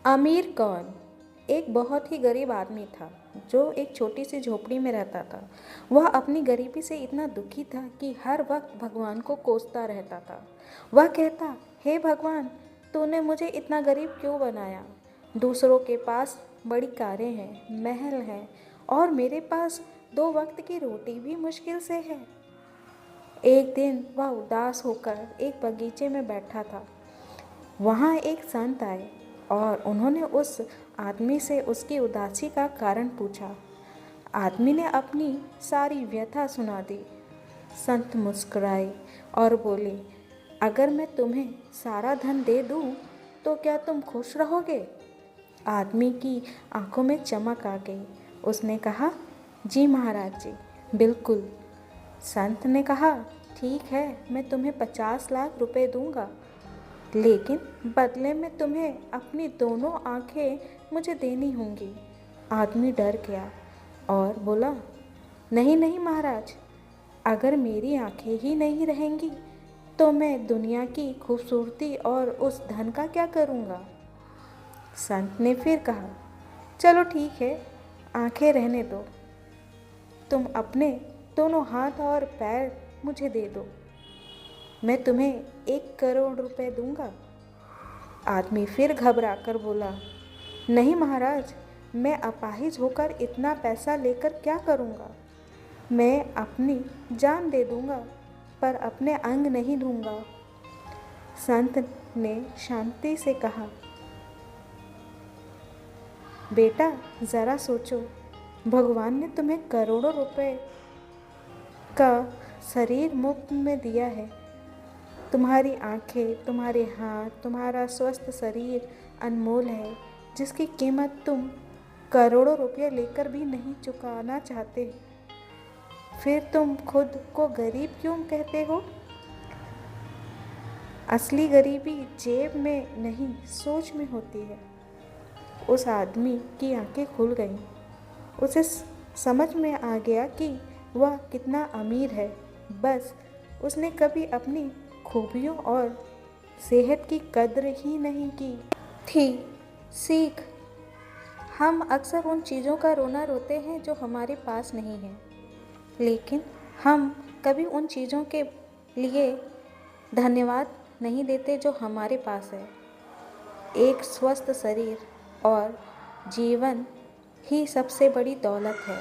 अमीर कौन? एक बहुत ही गरीब आदमी था जो एक छोटी सी झोपड़ी में रहता था। वह अपनी गरीबी से इतना दुखी था कि हर वक्त भगवान को कोसता रहता था। वह कहता, हे भगवान, तूने मुझे इतना गरीब क्यों बनाया? दूसरों के पास बड़ी कारें हैं, महल हैं, और मेरे पास दो वक्त की रोटी भी मुश्किल से है। एक दिन वह उदास होकर एक बगीचे में बैठा था। वहाँ एक संत आए और उन्होंने उस आदमी से उसकी उदासी का कारण पूछा। आदमी ने अपनी सारी व्यथा सुना दी। संत मुस्कुराए और बोले, अगर मैं तुम्हें सारा धन दे दूं, तो क्या तुम खुश रहोगे? आदमी की आंखों में चमक आ गई। उसने कहा, जी महाराज जी, बिल्कुल। संत ने कहा, ठीक है, मैं तुम्हें 50 लाख रुपए दूंगा, लेकिन बदले में तुम्हें अपनी दोनों आंखें मुझे देनी होंगी। आदमी डर गया और बोला, नहीं नहीं महाराज, अगर मेरी आंखें ही नहीं रहेंगी तो मैं दुनिया की खूबसूरती और उस धन का क्या करूँगा? संत ने फिर कहा, चलो ठीक है, आंखें रहने दो, तुम अपने दोनों हाथ और पैर मुझे दे दो, मैं तुम्हें 1 करोड़ रुपए दूंगा। आदमी फिर घबरा कर बोला, नहीं महाराज, मैं अपाहिज होकर इतना पैसा लेकर क्या करूँगा? मैं अपनी जान दे दूँगा, पर अपने अंग नहीं दूँगा। संत ने शांति से कहा, बेटा ज़रा सोचो, भगवान ने तुम्हें करोड़ों रुपए का शरीर मुफ्त में दिया है। तुम्हारी आंखें, तुम्हारे हाथ, तुम्हारा स्वस्थ शरीर अनमोल है, जिसकी कीमत तुम करोड़ों रुपये लेकर भी नहीं चुकाना चाहते। फिर तुम खुद को गरीब क्यों कहते हो? असली गरीबी जेब में नहीं, सोच में होती है। उस आदमी की आंखें खुल गईं। उसे समझ में आ गया कि वह कितना अमीर है, बस उसने कभी अपनी खूबियों और सेहत की कद्र ही नहीं की थी। सीख, हम अक्सर उन चीज़ों का रोना रोते हैं जो हमारे पास नहीं हैं, लेकिन हम कभी उन चीज़ों के लिए धन्यवाद नहीं देते जो हमारे पास है। एक स्वस्थ शरीर और जीवन ही सबसे बड़ी दौलत है।